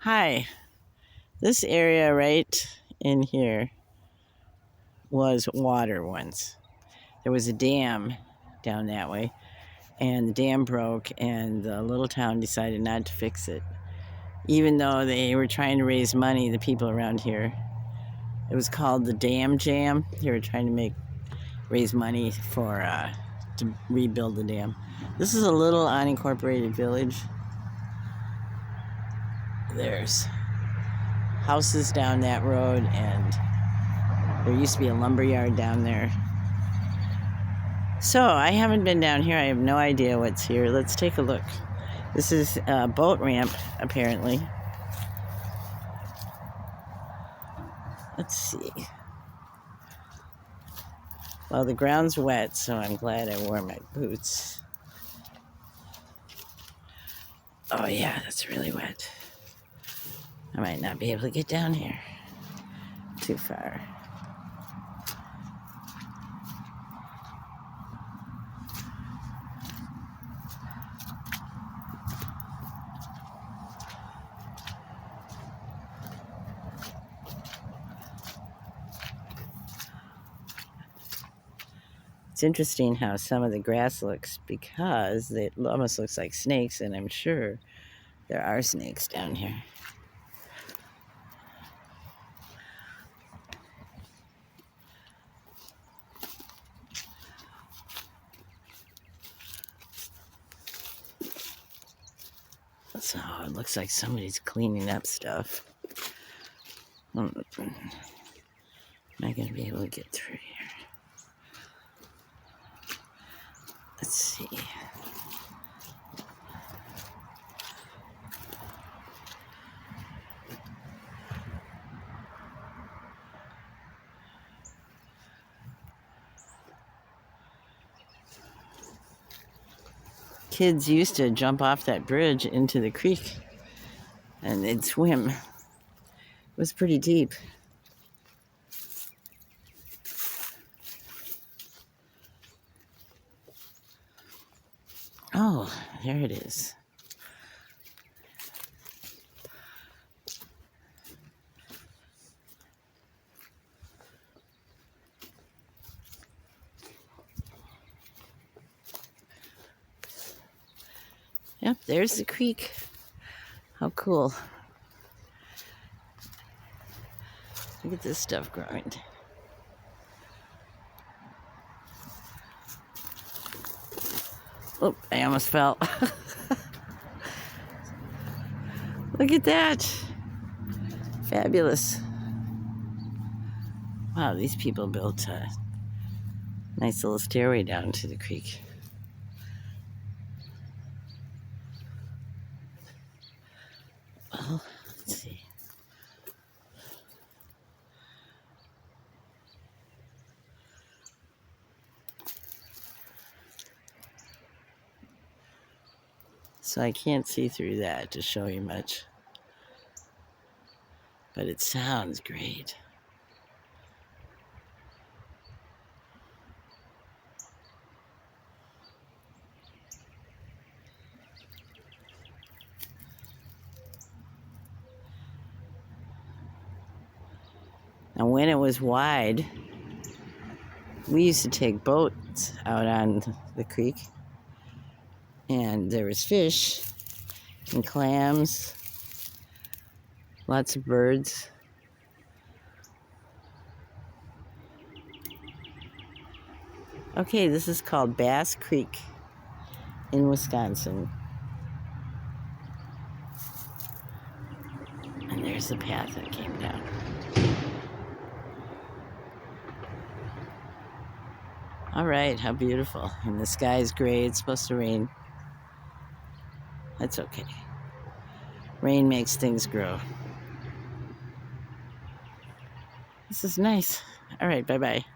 Hi, this area right in here was water once. There was a dam down that way, and the dam broke, and the little town decided not to fix it. Even though they were trying to raise money, the people around here, it was called the Dam Jam. They were trying to raise money to rebuild the dam. This is a little unincorporated village. There's houses down that road, and there used to be a lumber yard down there. So I haven't been down here. I have no idea what's here. Let's take a look. This is a boat ramp, apparently. Let's see. Well, the ground's wet, so I'm glad I wore my boots. Oh yeah, that's really wet. I might not be able to get down here. Too far. It's interesting how some of the grass looks, because it almost looks like snakes, and I'm sure there are snakes down here. So it looks like somebody's cleaning up stuff. Am I going to be able to get through here? Let's see. Kids used to jump off that bridge into the creek, and they'd swim. It was pretty deep. Oh, there it is. Yep, there's the creek. How cool. Look at this stuff growing. Oh, I almost fell. Look at that. Fabulous. Wow, these people built a nice little stairway down to the creek. Well, let's see. So I can't see through that to show you much, but it sounds great. Now, when it was wide, we used to take boats out on the creek, and there was fish and clams, lots of birds. Okay, this is called Bass Creek in Wisconsin. And there's the path that came down. All right, how beautiful. And the sky's gray. It's supposed to rain. That's okay. Rain makes things grow. This is nice. All right, bye-bye.